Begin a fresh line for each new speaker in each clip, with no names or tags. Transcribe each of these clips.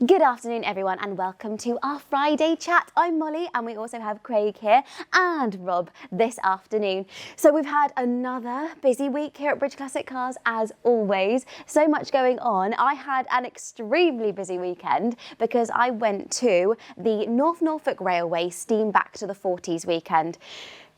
Good afternoon everyone and welcome to our Friday chat. I'm Molly and we also have Craig here and Rob this afternoon. So we've had another busy week here at British Classic Cars as always. So much going on. I had an extremely busy weekend because I went to the North Norfolk Railways Steam Back to the Forties weekend.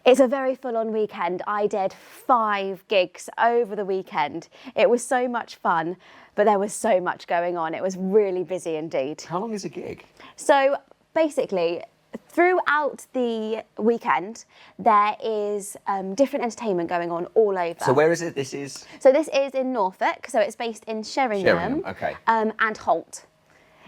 It's a very full-on weekend. I did 5 gigs over the weekend. It was so much fun, but there was so much going on. It was really busy indeed.
How long is a gig?
So basically, throughout the weekend, there is different entertainment going on all over.
So where is it? This is?
So this is in Norfolk. So it's based in Sheringham,
okay.
And Holt.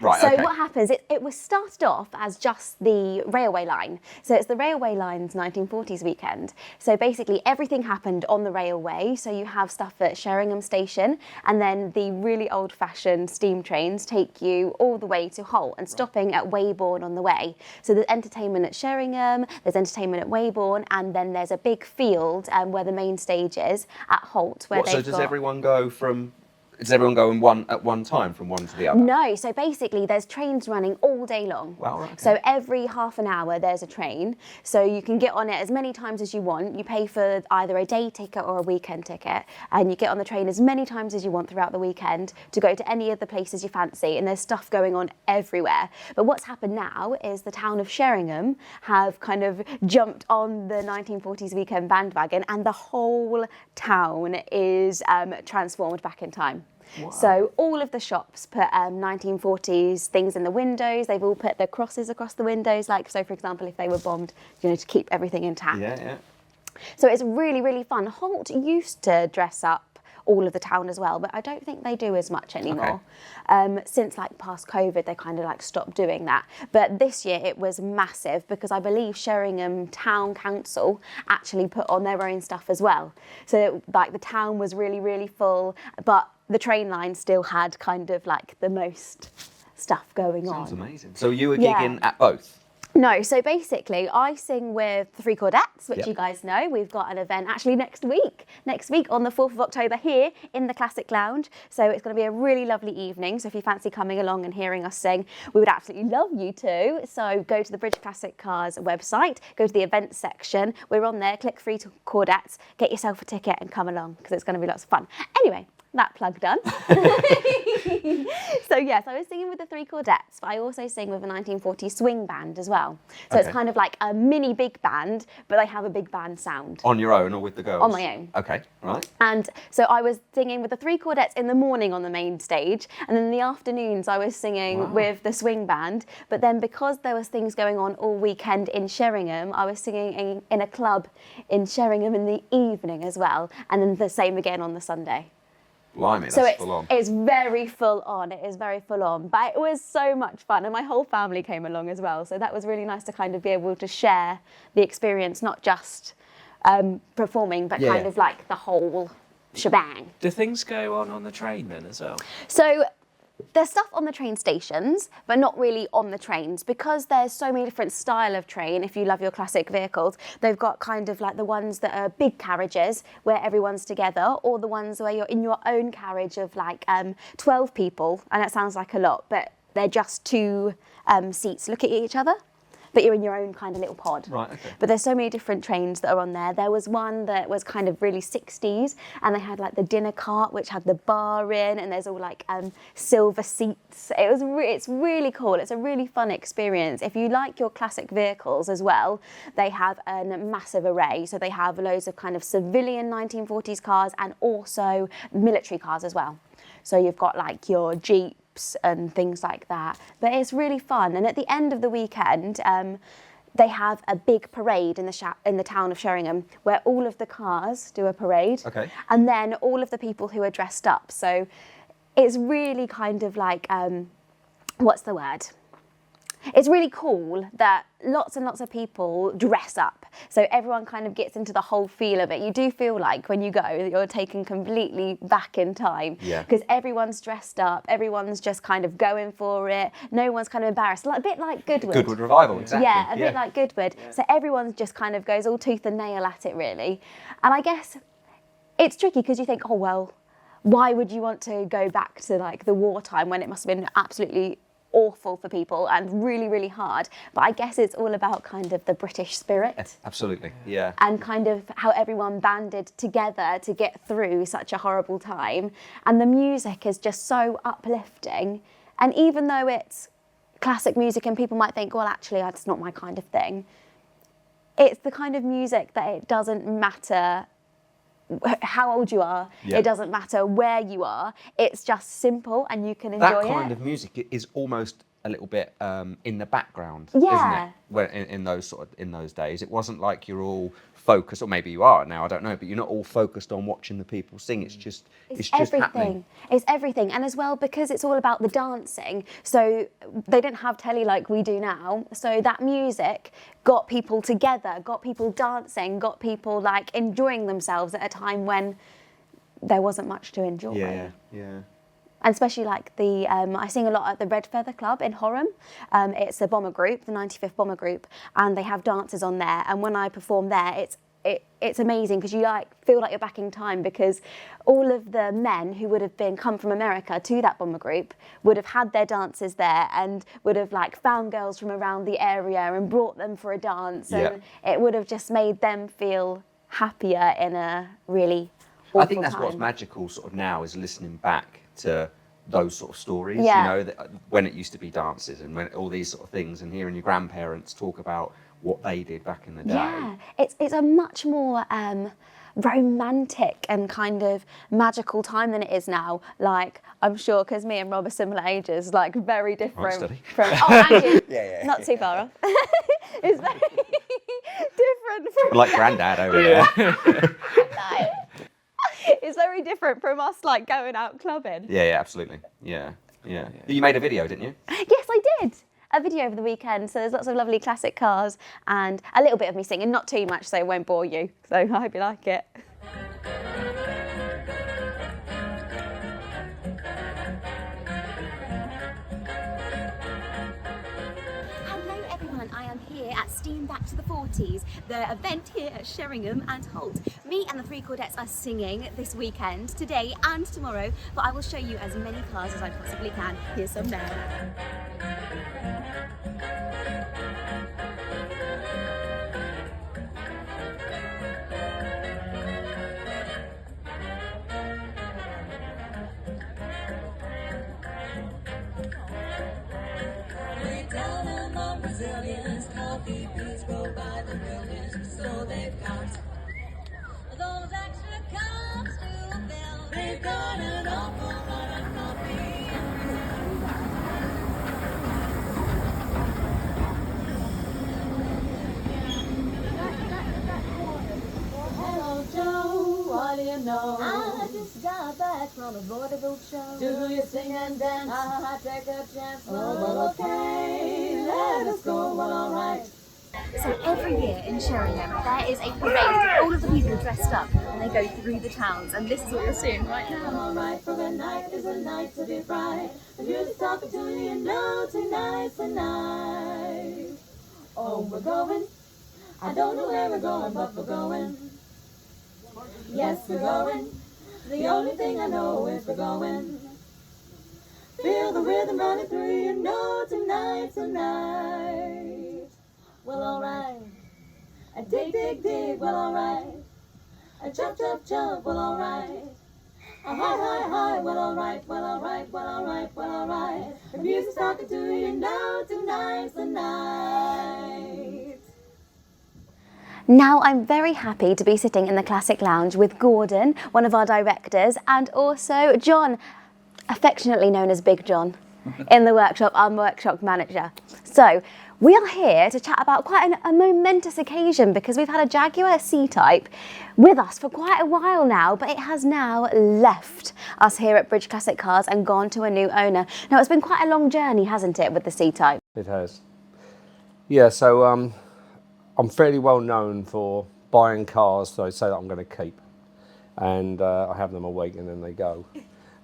Right,
so
okay.
what happens, it was started off as just the railway line. So it's the railway line's 1940s weekend. So basically everything happened on the railway. So you have stuff at Sheringham Station and then the really old-fashioned steam trains take you all the way to Holt and stopping at Weybourne on the way. So there's entertainment at Sheringham, there's entertainment at Weybourne, and then there's a big field where the main stage is at Holt.
So does everyone go at one time from one to the other?
No, so basically there's trains running all day long.
Wow, right, okay.
So every half an hour there's a train. So you can get on it as many times as you want. You pay for either a day ticket or a weekend ticket. And you get on the train as many times as you want throughout the weekend to go to any of the places you fancy. And there's stuff going on everywhere. But what's happened now is the town of Sheringham have kind of jumped on the 1940s weekend bandwagon and the whole town is transformed back in time.
Wow.
So all of the shops put 1940s things in the windows. They've all put their crosses across the windows. Like, so for example, if they were bombed, to keep everything intact.
Yeah.
So it's really, really fun. Holt used to dress up all of the town as well, but I don't think they do as much anymore.
Okay.
Since past COVID, they kind of stopped doing that. But this year it was massive because I believe Sheringham Town Council actually put on their own stuff as well. So the town was really, really full, but the train line still had kind of the most stuff going on.
Sounds amazing. So you were gigging at both?
No, so basically I sing with the Three Chordettes, which
Yep.
you guys know. We've got an event actually next week on the 4th of October here in the Classic Lounge. So it's going to be a really lovely evening. So if you fancy coming along and hearing us sing, we would absolutely love you to. So go to the British Classic Cars website, go to the events section. We're on there, click Three Chordettes, get yourself a ticket and come along because it's going to be lots of fun. Anyway, that plug done. So yes, I was singing with the Three Chordettes, but I also sing with a 1940s swing band as well. So
Okay.
it's kind of like a mini big band, but they have a big band sound.
On your own or with the girls?
On my own.
Okay, right.
And so I was singing with the Three Chordettes in the morning on the main stage, and then in the afternoons I was singing with the swing band. But then because there was things going on all weekend in Sheringham, I was singing in a club in Sheringham in the evening as well, and then the same again on the Sunday.
Blimey,
So
that's full on.
it's very full on. It is very full on, but it was so much fun, and my whole family came along as well. So that was really nice to kind of be able to share the experience, not just performing, but kind of the whole shebang.
Do things go on the train then as well?
So there's stuff on the train stations, but not really on the trains because there's so many different style of train. If you love your classic vehicles, they've got kind of the ones that are big carriages where everyone's together, or the ones where you're in your own carriage of 12 people, and that sounds like a lot, but they're just 2 seats looking at each other. But you're in your own kind of little pod.
Right, okay.
But there's so many different trains that are on there. There was one that was kind of really 60s, and they had the dinner cart, which had the bar in, and there's all silver seats. It's really cool. It's a really fun experience. If you like your classic vehicles as well, they have a massive array. So they have loads of kind of civilian 1940s cars and also military cars as well. So you've got your Jeep and things like that, but it's really fun. And at the end of the weekend they have a big parade in the town of Sheringham where all of the cars do a parade.
Okay.
And then all of the people who are dressed up, so it's really kind of what's the word? It's really cool that lots and lots of people dress up. So everyone kind of gets into the whole feel of it. You do feel like when you go that you're taken completely back in time.
Yeah.
Because everyone's dressed up, everyone's just kind of going for it. No one's kind of embarrassed. A bit like Goodwood.
Goodwood Revival, exactly.
Yeah, a bit like Goodwood. Yeah. So everyone just kind of goes all tooth and nail at it, really. And I guess it's tricky because you think, oh, well, why would you want to go back to the wartime when it must have been absolutely awful for people and really, really hard. But I guess it's all about kind of the British spirit.
Absolutely, yeah.
And kind of how everyone banded together to get through such a horrible time. And the music is just so uplifting. And even though it's classic music and people might think, well, actually, that's not my kind of thing, it's the kind of music that it doesn't matter how old you are,
Yeah.
it doesn't matter where you are, it's just simple and you can enjoy
That
it.
kind of music is almost a little bit in the background,
Yeah.
isn't it? When, in those days, it wasn't like you're all focused, or maybe you are now, I don't know, but you're not all focused on watching the people sing. It's just happening.
It's everything. And as well, because it's all about the dancing, so they didn't have telly like we do now, so that music got people together, got people dancing, got people like enjoying themselves at a time when there wasn't much to enjoy.
Yeah, yeah.
And especially like I sing a lot at the Red Feather Club in Horham. It's a bomber group, the 95th bomber group, and they have dancers on there. And when I perform there, it's amazing because you like feel like you're back in time, because all of the men who would have come from America to that bomber group would have had their dances there and would have like found girls from around the area and brought them for a dance.
Yeah.
And it would have just made them feel happier in a really awful
I think that's what's
time.
magical sort of now, is listening back to those sort of stories,
Yeah.
you know, when it used to be dances and when all these sort of things, and hearing your grandparents talk about what they did back in the day.
Yeah, it's a much more romantic and kind of magical time than it is now. Like, I'm sure, because me and Rob are similar ages, like very different
study.
from. Oh, and you,
Yeah.
not too far off. It's very different from.
Like Grandad over there.
No. It's very different from us, like going out clubbing.
Yeah, absolutely. Yeah. You made a video, didn't you?
Yes, I did. A video over the weekend, so there's lots of lovely classic cars and a little bit of me singing, not too much, so it won't bore you. So I hope you like it. Hello everyone, I am here at Steam Back to the Forties, the event here at Sheringham and Holt. Me and the three Cordettes are singing this weekend, today and tomorrow, but I will show you as many cars as I possibly can. Here's some now.
Brazilians, coffee beans grow by the millions, so they've got those extra cups to fill. They've got an awful lot of coffee. Hello, Joe, what do you know? I just got back from a vaudeville show. Do you sing and dance? I take a chance. Oh, well, okay, let us go, well, alright.
So every year in Sheringham there is a parade with all of the people dressed up and they go through the towns, and this is what you're seeing right now.
Alright, for the night is a night to be fried. The music's talking to you, you know tonight's the night. Oh, we're going. I don't know where we're going, but we're going. Yes, we're going. The only thing I know is we're going. Feel the rhythm running through you, know tonight's the night. Well, alright. A dig, dig, dig, well, alright. A jump, jump, jump, well, alright. A high, high, high, well, alright, well, alright, well, alright, well, alright. The music's talking to you, know tonight's the night.
Now I'm very happy to be sitting in the Classic Lounge with Gordon, one of our directors, and also John, affectionately known as Big John, in the workshop, our workshop manager. So we are here to chat about quite a momentous occasion, because we've had a Jaguar C-Type with us for quite a while now, but it has now left us here at Bridge Classic Cars and gone to a new owner. Now it's been quite a long journey, hasn't it, with the C-Type?
It has. Yeah, so I'm fairly well known for buying cars that I say that I'm going to keep, and I have them a week and then they go.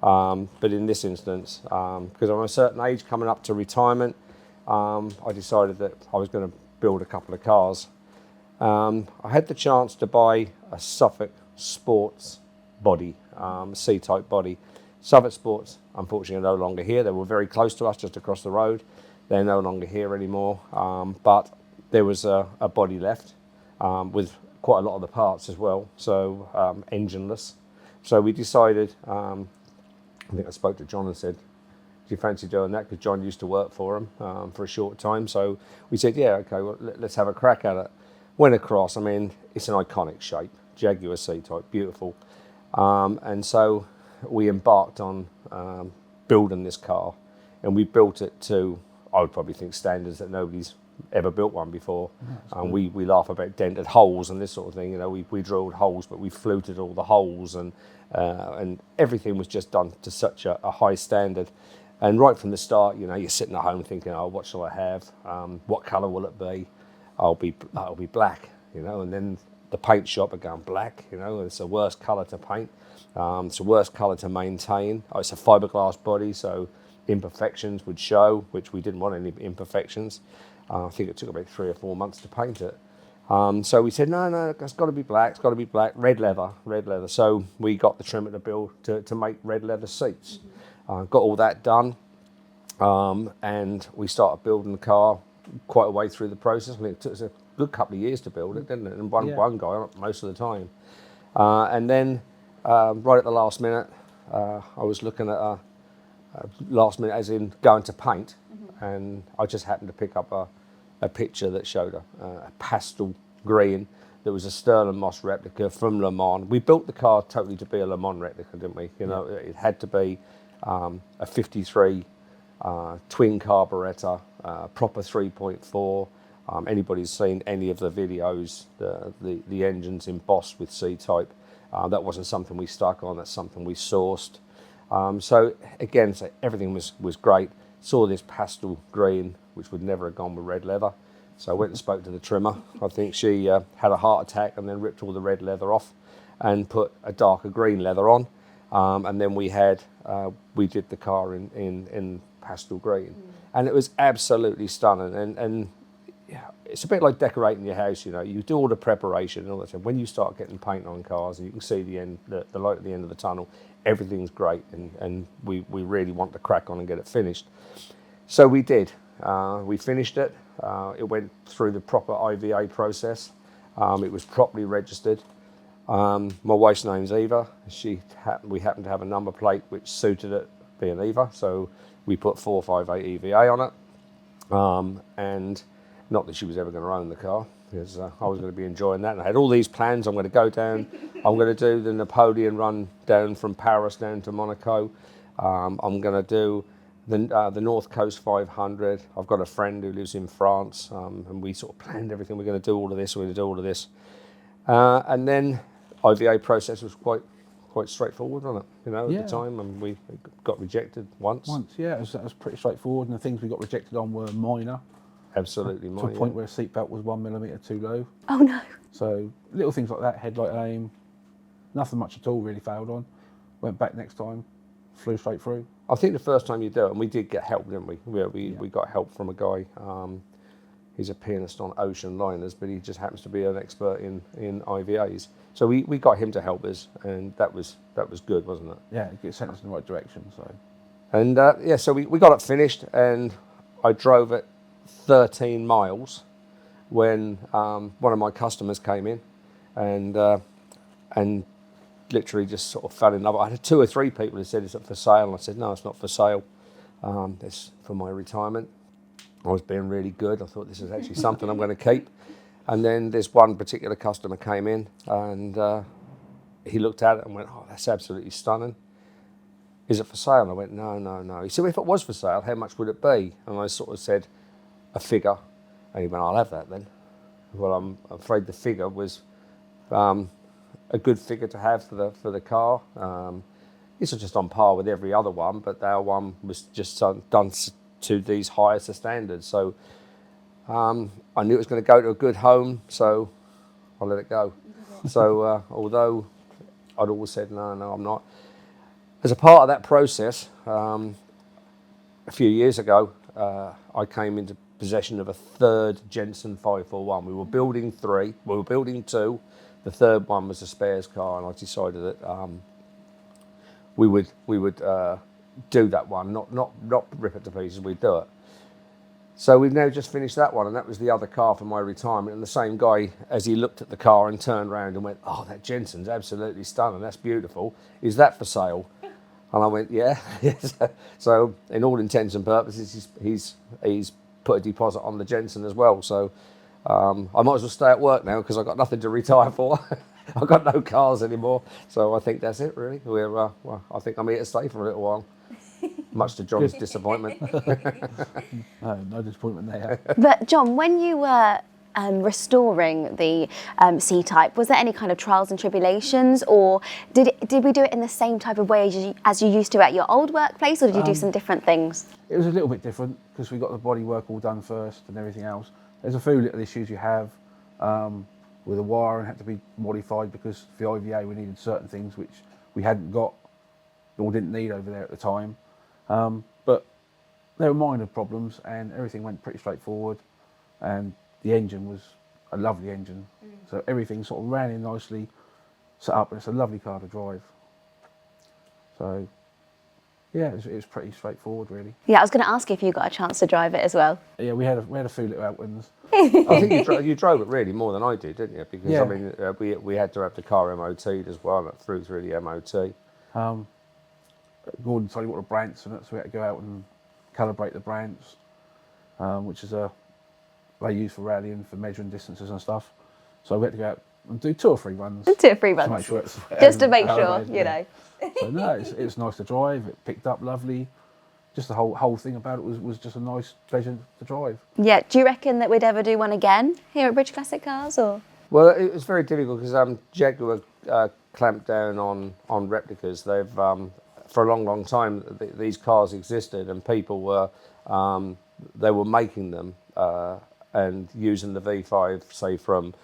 But in this instance, because I'm a certain age coming up to retirement, I decided that I was going to build a couple of cars. I had the chance to buy a Suffolk Sports body, C-Type body, Southwark Sports, unfortunately, are no longer here. They were very close to us, just across the road. They're no longer here anymore. But there was a body left with quite a lot of the parts as well, so engineless. So we decided, I think I spoke to John and said, do you fancy doing that? Because John used to work for him for a short time. So we said, yeah, okay, well, let's have a crack at it. Went across, I mean, it's an iconic shape, Jaguar C-Type, beautiful. And so we embarked on building this car, and we built it to, I would probably think, standards that nobody's ever built one before. We laugh about dented holes and this sort of thing. You know, we drilled holes, but we fluted all the holes, and everything was just done to such a high standard. And right from the start, you know, you're sitting at home thinking, oh, what shall I have? What colour will it be? I'll be black, you know. And then the paint shop are going, black, you know. It's the worst colour to paint. It's the worst colour to maintain. Oh, it's a fiberglass body, so imperfections would show, which we didn't want any imperfections. I think it took about 3 or 4 months to paint it. So we said, no, it's got to be black, it's got to be black, red leather. So we got the trimmer to build to make red leather seats. Got all that done, and we started building the car quite a way through the process. I mean, it took us a good couple of years to build it, didn't it? And one guy most of the time. And then right at the last minute, I was looking at last minute as in going to paint, and I just happened to pick up a picture that showed a pastel green that was a Sterling Moss replica from Le Mans. We built the car totally to be a Le Mans replica, didn't we? You know, it had to be a 53 twin carburettor, proper 3.4. Anybody's seen any of the videos, the engine's embossed with C-Type. That wasn't something we stuck on, that's something we sourced. So again, so everything was great. Saw this pastel green, which would never have gone with red leather. So I went and spoke to the trimmer. I think she had a heart attack and then ripped all the red leather off and put a darker green leather on. And then we did the car in pastel green. And it was absolutely stunning. And yeah, it's a bit like decorating your house, you know. You do all the preparation and all that stuff. When you start getting paint on cars and you can see the light at the end of the tunnel, everything's great, and we really want to crack on and get it finished. So we did. We finished it. It went through the proper IVA process. It was properly registered. My wife's name's Eva. We happened to have a number plate which suited it being Eva, so we put 458 EVA on it. And not that she was ever going to own the car, because I was going to be enjoying that. And I had all these plans. I'm going to go down. I'm going to do the Napoleon run down from Paris down to Monaco. I'm going to do the North Coast 500. I've got a friend who lives in France, and we sort of planned everything. We're going to do all of this. We're going to do all of this. And then IVA process was quite straightforward on it, you know, at the time, and we got rejected once.
Yeah, that was pretty straightforward, and the things we got rejected on were minor.
Absolutely minor.
To a point where a seatbelt was 1 millimetre too low.
Oh no.
So little things like that, headlight aim, nothing much at all really failed on. Went back next time, flew straight through.
I think the first time you do it, and we did get help, didn't we? We got help from a guy. He's a pianist on ocean liners, but he just happens to be an expert in IVAs. So we got him to help us, and that was good, wasn't it?
Yeah, it sent us in the right direction. So.
And so we got it finished, and I drove it 13 miles when one of my customers came in, and literally just sort of fell in love. I had 2 or 3 people who said, "Is it for sale?" And I said, "No, it's not for sale. It's for my retirement." I was being really good. I thought this is actually something I'm going to keep. And then this one particular customer came in, and he looked at it and went, "Oh, that's absolutely stunning. Is it for sale?" And I went, No. He said, "Well, if it was for sale, how much would it be?" And I sort of said, "A figure." And he went, "I'll have that then." Well, I'm afraid the figure was a good figure to have for the car. This was just on par with every other one, but our one was just done to these highest standards. So I knew it was going to go to a good home, so I let it go. So although I'd always said, no, I'm not. As a part of that process, a few years ago, I came into possession of a third Jensen 541. We were building 3, we were building 2. The third one was a spares car, and I decided that we would do that one, not rip it to pieces. We'd do it. So we've now just finished that one, and that was the other car for my retirement. And the same guy, as he looked at the car and turned around and went, "Oh, that Jensen's absolutely stunning. That's beautiful. Is that for sale?" And I went, "Yeah." So, in all intents and purposes, he's put a deposit on the Jensen as well. So, I might as well stay at work now because I've got nothing to retire for. I've got no cars anymore. So I think that's it, really. Well, I think I'm here to stay for a little while. Much to John's disappointment.
No disappointment there.
But John, when you were restoring the C-Type, was there any kind of trials and tribulations, or did we do it in the same type of way as you used to at your old workplace, or did you do some different things?
It was a little bit different because we got the body work all done first and everything else. There's a few little issues you have with the wiring had to be modified because for the IVA we needed certain things which we hadn't got or didn't need over there at the time. But they were minor problems and everything went pretty straightforward, and the engine was a lovely engine. So everything sort of ran in nicely, set up, and it's a lovely car to drive. So yeah, it was pretty straightforward, really.
Yeah, I was going to ask if you got a chance to drive it as well.
Yeah, we had a few little outings.
I think you drove it really more than I did, didn't you? Because
Yeah.
I mean, we had to have the car MOT'd as well, through the MOT.
Gordon told you what the brands and it, so we had to go out and calibrate the brands, which is they use for rallying, for measuring distances and stuff. So we had to go out and do 2 or 3 runs.
2 or 3
to
runs.
make sure it's
Just to make sure,
calibrated,
you
yeah.
know.
So no, it's nice to drive. It picked up lovely. Just the whole thing about it was just a nice pleasure to drive.
Yeah, do you reckon that we'd ever do one again here at British Classic Cars, or?
Well, it was very difficult because Jaguar clamped down on replicas. They've for a long time these cars existed, and people were they were making them and using the V5, say from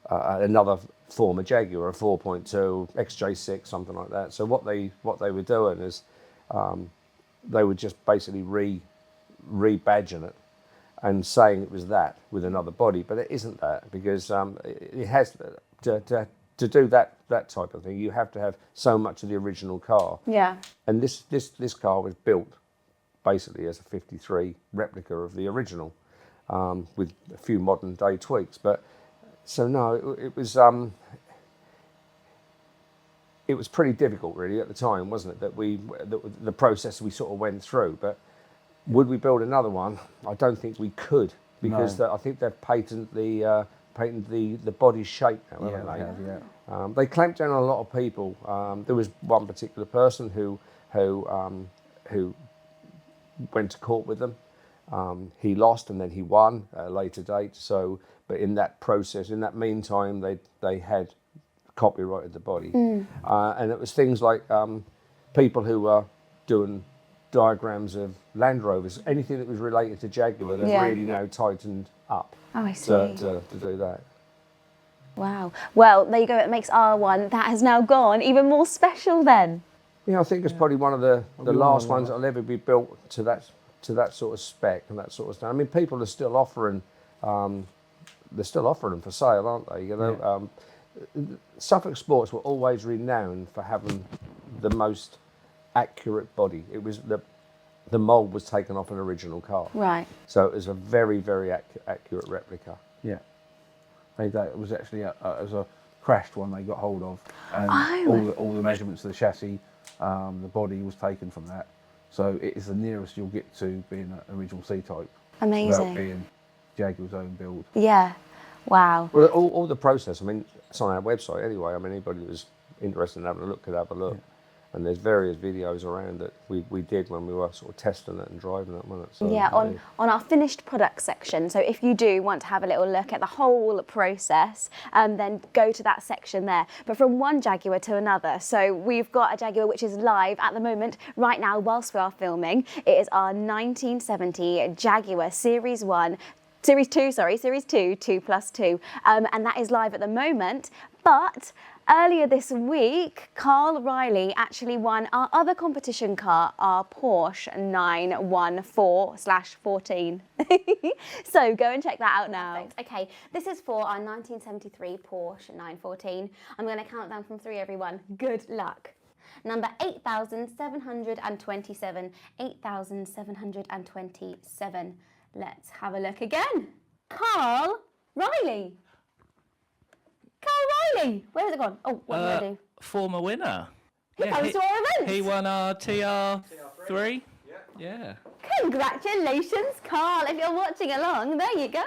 another former Jaguar, a 4.2 XJ6, something like that. So what they were doing is they were just basically rebadging it and saying it was that with another body, but it isn't that, because it has to do that type of thing. You have to have so much of the original car.
Yeah.
And this car was built basically as a 53 replica of the original, with a few modern day tweaks. But so no, it was pretty difficult really at the time, wasn't it? That the process we sort of went through. But would we build another one? I don't think we could, because
No.
I think they've patented the body shape now, haven't
Yeah,
they?
they have, yeah.
They clamped down on a lot of people. There was one particular person who went to court with them. He lost and then he won at a later date. So, but in that process, in that meantime, they had copyrighted the body, and it was things like people who were doing diagrams of Land Rovers, anything that was related to Jaguar. They've
Yeah.
really now tightened up
Oh, I see.
to do that.
Wow. Well, there you go. It makes our one that has now gone even more special then.
Yeah, I think it's probably one of the
be
last
one
ones
of
that'll ever be built to that sort of spec and that sort of stuff. I mean, people are still offering, they're still offering them for sale, aren't they? You know, Suffolk Sports were always renowned for having the most accurate body. It was the mould was taken off an original car,
Right.
so it was a very, very accurate replica.
Yeah. It was actually it was a crashed one they got hold of, and
Oh.
all the measurements of the chassis, the body was taken from that. So it is the nearest you'll get to being an original C-Type.
Amazing.
Without being Jaguar's own build.
Yeah. Wow.
Well, all the process, I mean, it's on our website anyway. I mean, anybody that was interested in having a look could have a look. And there's various videos around that we did when we were sort of testing it and driving it, wasn't it? So,
Yeah, on our finished product section. So if you do want to have a little look at the whole process, then go to that section there. But from one Jaguar to another. So we've got a Jaguar which is live at the moment, right now, whilst we are filming. It is our 1970 Jaguar Series 2, 2+2, and that is live at the moment. But earlier this week, Carl Riley actually won our other competition car, our Porsche 914/14. So go and check that out now. Okay, this is for our 1973 Porsche 914. I'm going to count down from 3, everyone. Good luck. number 8,727. 8,727. Let's have a look again. Carl Riley. Carl Riley. Where has it gone? Oh, what did I do?
Former winner.
He comes to our events.
He won our TR3. Yeah.
Congratulations, Carl. If you're watching along, there you go.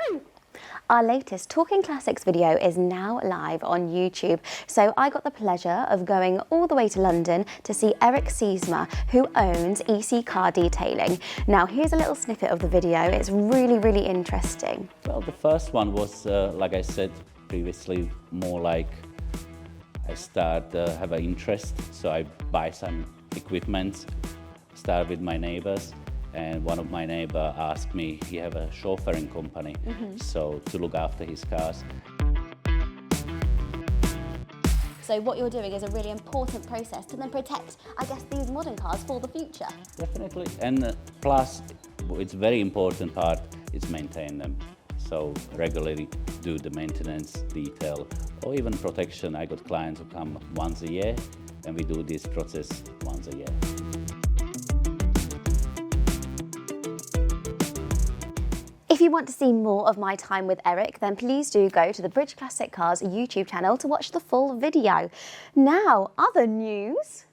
Our latest Talking Classics video is now live on YouTube. So I got the pleasure of going all the way to London to see Eric Siesma, who owns EC Car Detailing. Now here's a little snippet of the video. It's really, really interesting.
Well, the first one was, like I said previously, more like I have an interest, so I buy some equipment, start with my neighbors, and one of my neighbor asked me, he have a chauffeuring company, so to look after his cars.
So what you're doing is a really important process to then protect, I guess, these modern cars for the future.
Definitely, and plus, it's very important part is maintain them. So regularly do the maintenance, detail, or even protection. I got clients who come once a year, and we do this process once a year.
If you want to see more of my time with Eric, then please do go to the British Classic Cars YouTube channel to watch the full video. Now, other news.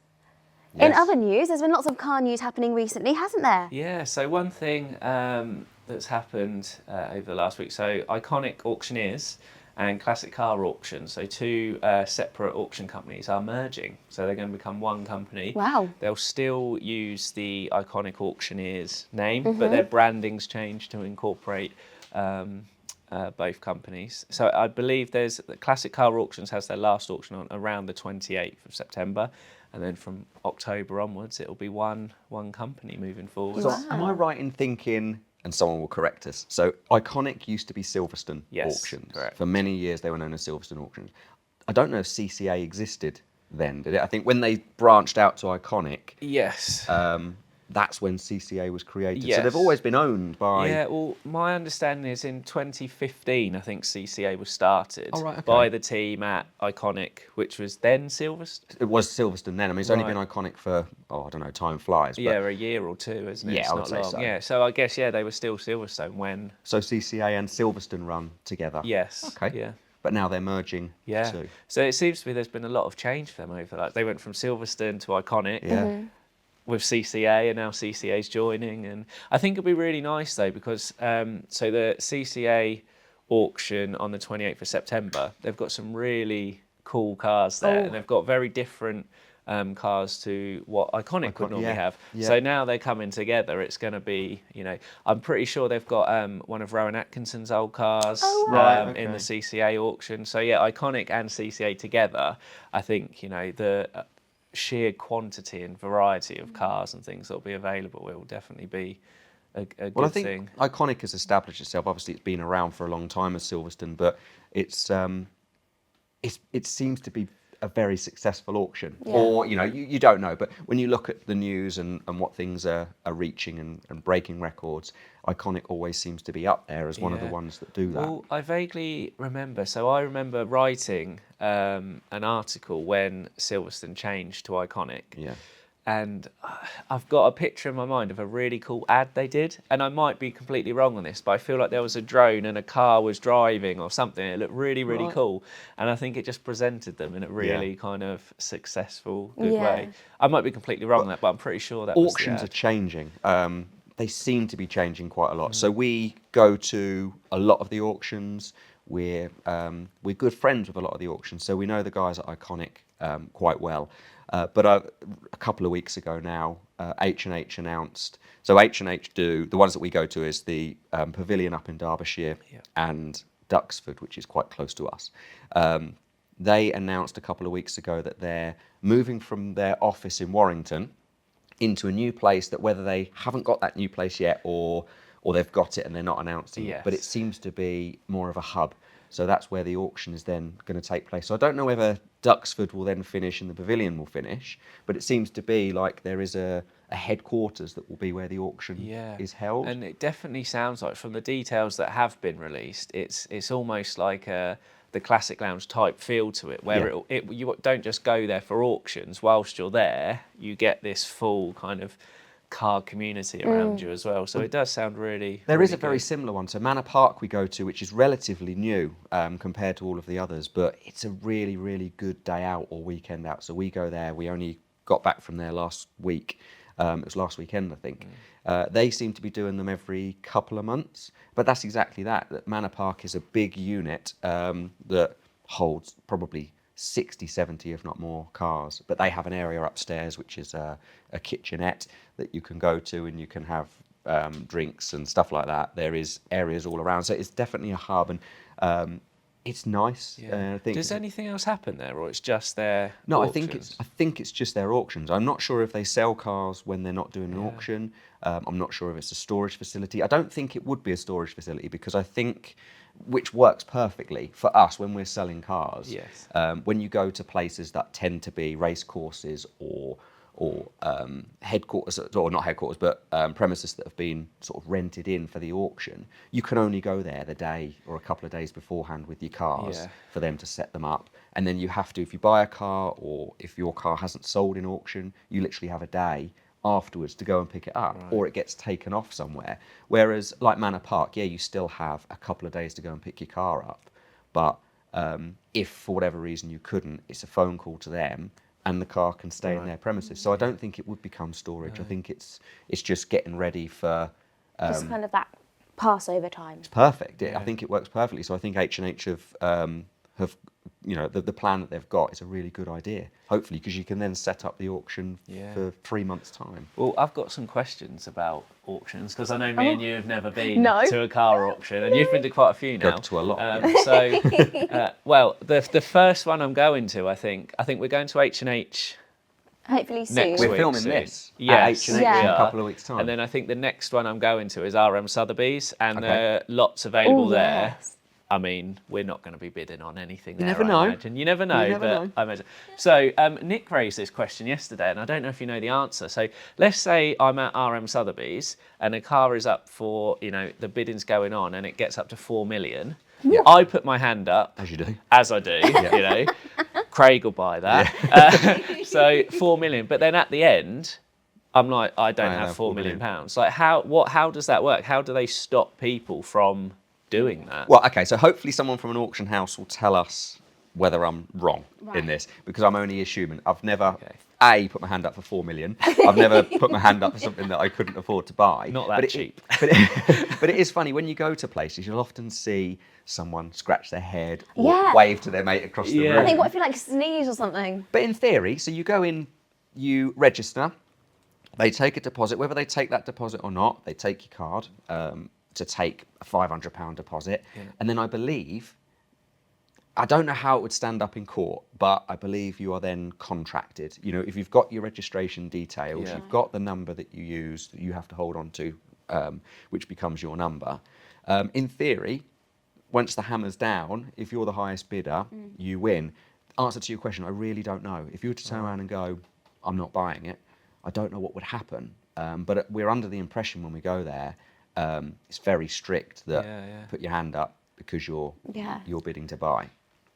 Yes.
In other news, there's been lots of car news happening recently, hasn't there?
Yeah, so one thing that's happened over the last week, so Iconic Auctioneers and Classic Car Auction, so two separate auction companies are merging. So they're going to become one company.
Wow.
They'll still use the Iconic Auctioneers name, but their branding's changed to incorporate both companies. So I believe Classic Car Auctions has their last auction on around the 28th of September. And then from October onwards, it'll be one company moving forward.
So am I right in thinking, and someone will correct us, so Iconic used to be Silverstone Auctions.
Correct.
For many years they were known as Silverstone Auctions. I don't know if CCA existed then, did it? I think when they branched out to Iconic,
Yes.
that's when CCA was created. So
Yes.
they've always been owned by...
Yeah, well, my understanding is in 2015, I think CCA was started
Oh, right, okay.
by the team at Iconic, which was then Silverstone.
It was Silverstone then. I mean, it's only
Right.
been Iconic for, I don't know, time flies. But...
Yeah, a year or two, isn't it?
Yeah,
It's
I would
not
say
long.
so.
Yeah, so I guess, they were still Silverstone when...
So CCA and Silverstone run together?
Yes.
Okay.
Yeah.
But now they're merging
Yeah.
too.
So it seems to me there's been a lot of change for them over that. They went from Silverstone to Iconic.
Yeah.
With CCA, and now CCA's joining, and I think it'll be really nice though because so the CCA auction on the 28th of September, they've got some really cool cars there, and they've got very different cars to what Iconic would normally have.
Yeah.
So now they're coming together. It's going to be, I'm pretty sure they've got one of Rowan Atkinson's old cars
Right,
in the
okay.
CCA auction. So yeah, Iconic and CCA together, I think the sheer quantity and variety of cars and things that will be available, it will definitely be a good
Well, I think
thing.
Iconic has established itself. Obviously, it's been around for a long time as Silverstone, but it seems to be a very successful auction.
Yeah.
Or, you don't know, but when you look at the news and what things are reaching and breaking records, Iconic always seems to be up there as one of the
Yeah.
ones that do that.
Well, I vaguely remember. So I remember writing an article when Silverstone changed to Iconic.
Yeah.
And I've got a picture in my mind of a really cool ad they did. And I might be completely wrong on this, but I feel like there was a drone and a car was driving or something. It looked really, really
Right.
cool. And I think it just presented them in a really kind of successful, good
Yeah.
way. I might be completely wrong on that, but I'm pretty sure that was the
Auctions are
ad.
changing. They seem to be changing quite a lot. So we go to a lot of the auctions. We're good friends with a lot of the auctions, so we know the guys at Iconic quite well. But a couple of weeks ago now, H&H announced. So H&H do the ones that we go to is the Pavilion up in Derbyshire and Duxford, which is quite close to us. They announced a couple of weeks ago that they're moving from their office in Warrington into a new place that whether they haven't got that new place yet or they've got it and they're not announcing it, but it
Yes.
seems to be more of a hub. So that's where the auction is then going to take place. So I don't know whether Duxford will then finish and the Pavilion will finish, but it seems to be like there is a headquarters that will be where the auction is held.
And it definitely sounds like, from the details that have been released, it's almost like a the classic lounge type feel to it, where you don't just go there for auctions. Whilst you're there, you get this full kind of car community around you as well. So it does sound really.
There
really
is a very
good.
similar one. So Manor Park we go to, which is relatively new compared to all of the others, but it's a really, really good day out or weekend out. So we go there. We only got back from there last week. It was last weekend, I think. They seem to be doing them every couple of months, but that's exactly that. That Manor Park is a big unit that holds probably 60, 70, if not more cars. But they have an area upstairs, which is a kitchenette that you can go to and you can have drinks and stuff like that. There is areas all around. So it's definitely a hub, and it's nice.
Yeah.
I think
Does anything else happen there, or it's just their
No,
auctions?
I think it's just their auctions. I'm not sure if they sell cars when they're not doing an auction. I'm not sure if it's a storage facility. I don't think it would be a storage facility because I think, which works perfectly for us when we're selling cars.
Yes.
When you go to places that tend to be race courses or headquarters, or not headquarters, but premises that have been sort of rented in for the auction, you can only go there the day or a couple of days beforehand with your cars for them to set them up. And then you have to, if you buy a car or if your car hasn't sold in auction, you literally have a day afterwards to go and pick it up, or it gets taken off somewhere. Whereas like Manor Park, you still have a couple of days to go and pick your car up. But if for whatever reason you couldn't, it's a phone call to them and the car can stay in their premises. So I don't think it would become storage. I think it's just getting ready for...
Just kind of that Passover time.
It's perfect. I think it works perfectly. So I think H&H have the plan that they've got is a really good idea. Hopefully, because you can then set up the auction for 3 months' time.
Well, I've got some questions about auctions because I know me and you have never been
No.
to a car auction, and you've been to quite a few now.
Go to a lot.
Well, the first one I'm going to, I think we're going to H&H.
Hopefully soon.
Next
We're
week
filming
soon.
this at
Yes,
H&H
Yeah.
in
we
a
are.
couple of weeks' time.
And then I think the next one I'm going to is Sotheby's, and
Okay.
there are lots available
Oh,
there.
yes.
I mean, we're not going to be bidding on anything there,
never
I
know.
imagine. You never know.
You never know.
I imagine. So Nick raised this question yesterday, and I don't know if you know the answer. So let's say I'm at Sotheby's, and a car is up for, the bidding's going on, and it gets up to 4 million.
Yeah.
I put my hand up.
As you do.
As I do, Craig will buy that. So 4 million. But then at the end, I'm like, I don't have 4 million pounds. Like, how does that work? How do they stop people from doing that?
Well, okay, so hopefully someone from an auction house will tell us whether I'm wrong in this, because I'm only assuming. I've never, put my hand up for 4 million. I've never put my hand up for something that I couldn't afford to buy.
Not that cheap.
But it is funny, when you go to places, you'll often see someone scratch their head or wave to their mate across the room.
I think, what if you sneeze or something?
But in theory, so you go in, you register, they take a deposit. Whether they take that deposit or not, they take your card to take a £500 deposit. And then I believe, I don't know how it would stand up in court, but I believe you are then contracted. If you've got your registration details, you've got the number that you use, that you have to hold on to, which becomes your number. In theory, once the hammer's down, if you're the highest bidder, you win. Answer to your question, I really don't know. If you were to turn around and go, I'm not buying it, I don't know what would happen. But we're under the impression when we go there, it's very strict that put your hand up because you're bidding to buy.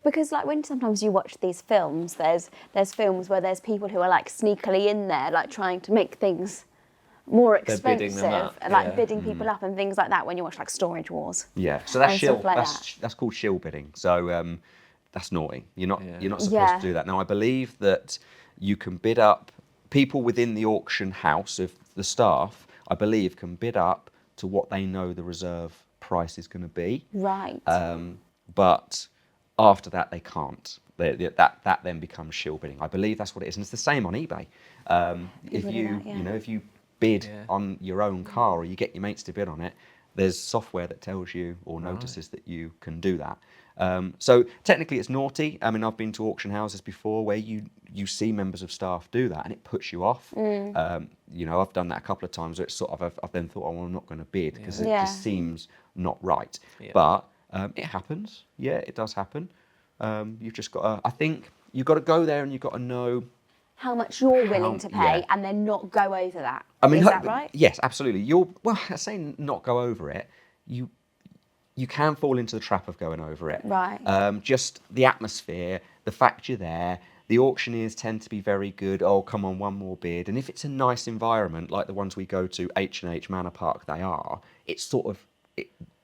Because when sometimes you watch these films, there's films where there's people who are sneakily in there, trying to make things more
They're bidding
expensive,
them up,
and bidding people up and things like that. When you watch Storage Wars,
So that's
and
shill.
stuff like
That's called shill bidding. So that's naughty. You're not supposed
Yeah.
to do that. Now I believe that you can bid up. People within the auction house, if the staff, I believe, can bid up to what they know the reserve price is going to be.
right?
But after that, they can't. That then becomes shill bidding. I believe that's what it is, and it's the same on eBay. If you bid on your own car, or you get your mates to bid on it, there's software that tells you or notices that you can do that. So technically it's naughty. I mean, I've been to auction houses before where you see members of staff do that and it puts you off. I've done that a couple of times where it's I've then thought, I'm not going to bid because it just seems not right. But it happens. Yeah, it does happen. You've just got to, I think you've got to go there and you've got to know
how much you're willing to pay, and then not go over that.
I mean,
is that right?
Yes, absolutely. I say not go over it. you can fall into the trap of going over it.
Right.
Just the atmosphere, the fact you're there. The auctioneers tend to be very good. Oh, come on, one more bid. And if it's a nice environment, like the ones we go to, H&H Manor Park, they are. It's sort of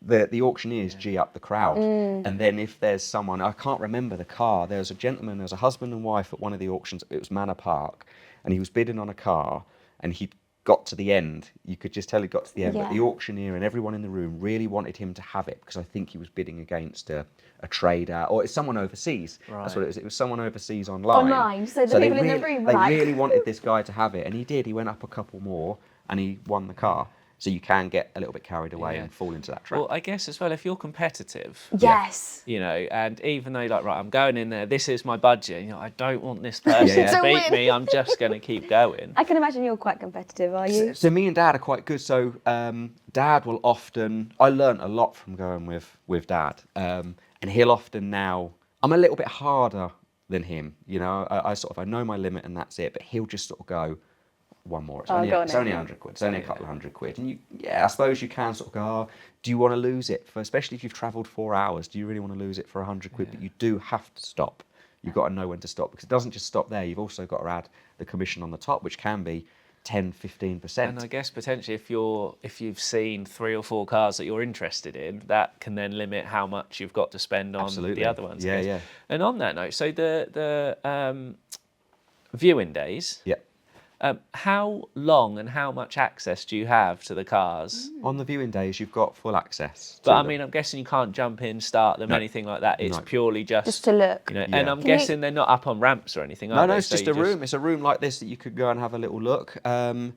the auctioneers G up the crowd. And then if there's someone, I can't remember the car. There was a gentleman, there was a husband and wife at one of the auctions. It was Manor Park, and he was bidding on a car, and he got to the end. You could just tell he got to the end, but
Yeah.
the auctioneer and everyone in the room really wanted him to have it, because I think he was bidding against a trader, or it's someone overseas. That's what it was. It was someone overseas online.
So the people in the room were
they
like...
really wanted this guy to have it, and he did. He went up a couple more, and he won the car. So you can get a little bit carried away and fall into that trap.
Well, I guess as well, if you're competitive,
Yes.
you know, and even though like, right, I'm going in there, this is my budget, you know, I don't want this person to
To
beat
win.
me, I'm just going to keep going.
I can imagine you're quite competitive, are you?
So me and Dad are quite good. So Dad will often, I learnt a lot from going with Dad, and he'll often now, I'm a little bit harder than him, you know, I know my limit and that's it, but he'll just sort of go, one more, it's only
go on
it's
then.
only 100 quid, it's only a couple of £100. And I suppose you can sort of go, oh, do you want to lose it, especially if you've travelled 4 hours, do you really want to lose it for 100 quid? But you do have to stop. You've got to know when to stop, because it doesn't just stop there, you've also got to add the commission on the top, which can be 10-15%.
And I guess potentially if you've seen 3 or 4 cars that you're interested in, that can then limit how much you've got to spend on
Absolutely.
the other ones.
Yeah,
I guess.
yeah.
And on that note, so the viewing days,
Yeah.
how long and how much access do you have to the cars?
On the viewing days, you've got full access to
But I
them.
mean, I'm guessing you can't jump in, start them,
No.
anything like that. It's
No.
purely
Just to look.
you know.
Yeah.
And I'm
Can you-
guessing they're not up on ramps or anything. Are
No,
they?
it's
So
just
you
a room. It's a room like this that you could go and have a little look.
Can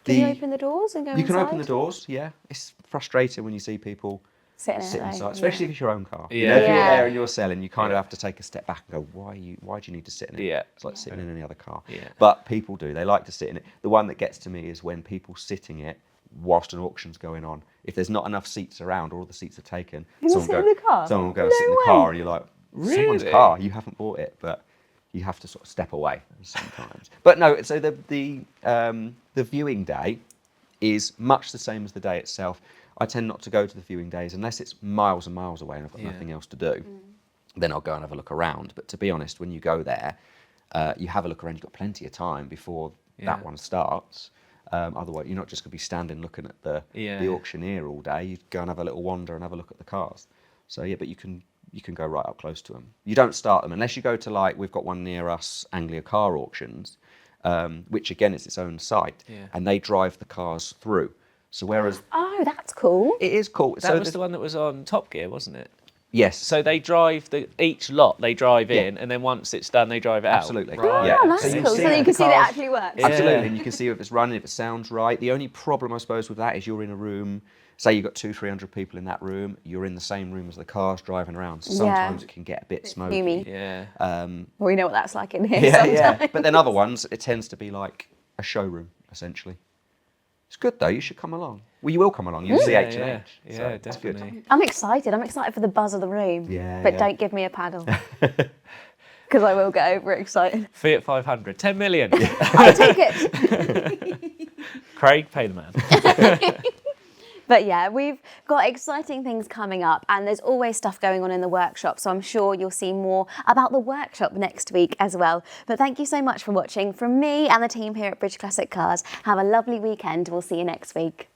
you open the doors and go
You
inside?
can open the doors, yeah. It's frustrating when you see people
Sitting
sit
there,
inside,
like,
especially if it's your own car. You
Yeah.
know, if you're
Yeah.
there and you're selling, you kind
Yeah.
of have to take a step back and go, why do you need to sit in it?
Yeah.
It's like sitting in any other car.
Yeah.
But people do. They like to sit in it. The one that gets to me is when people sitting it whilst an auction's going on. If there's not enough seats around, or all the seats are taken,
You can sit in the car?
someone will go
No
and sit in the
way.
car, and you're like, someone's
Really?
car, you haven't bought it, but you have to sort of step away sometimes. But no, so the viewing day is much the same as the day itself. I tend not to go to the viewing days unless it's miles and miles away and I've got
Yeah.
nothing else to do. Then I'll go and have a look around. But to be honest, when you go there, you have a look around, you've got plenty of time before
Yeah.
that one starts. Otherwise, you're not just going to be standing looking at the auctioneer all day. You go and have a little wander and have a look at the cars. So yeah, but you can go right up close to them. You don't start them unless you go to, like, we've got one near us, Anglia Car Auctions, which again is its own site,
Yeah.
and they drive the cars through. So whereas
Oh, that's cool.
it is cool.
That
so
was
there's-
the one that was on Top Gear, wasn't it?
yes.
So they drive each lot. They drive
Yeah.
in, and then once it's done, they drive it out.
Absolutely.
Right.
Yeah.
Oh, that's
So you
cool.
see
So
it,
you
the
can see that it
cars-
actually works.
Yeah.
Absolutely, and you can see if it's running, if it sounds right. The only problem, I suppose, with that is you're in a room. Say you've got 200-300 people in that room. You're in the same room as the cars driving around. So
Yeah.
sometimes it can get a bit smoky.
Fumey.
Yeah.
Well, we know what that's like in here
Yeah,
sometimes.
yeah. But then other ones, it tends to be like a showroom essentially. It's good though. You should come along. Well, you will come along. You'll see
Yeah,
H&H.
yeah,
so
yeah,
it's good.
definitely.
I'm excited. I'm excited for the buzz of the room.
Yeah,
But
yeah.
don't give me a paddle. Because I will get overexcited.
Fiat 500, 10 million.
I'll take it.
Craig, pay the man.
But yeah, we've got exciting things coming up, and there's always stuff going on in the workshop, so I'm sure you'll see more about the workshop next week as well. But thank you so much for watching. From me and the team here at Bridge Classic Cars, have a lovely weekend. We'll see you next week.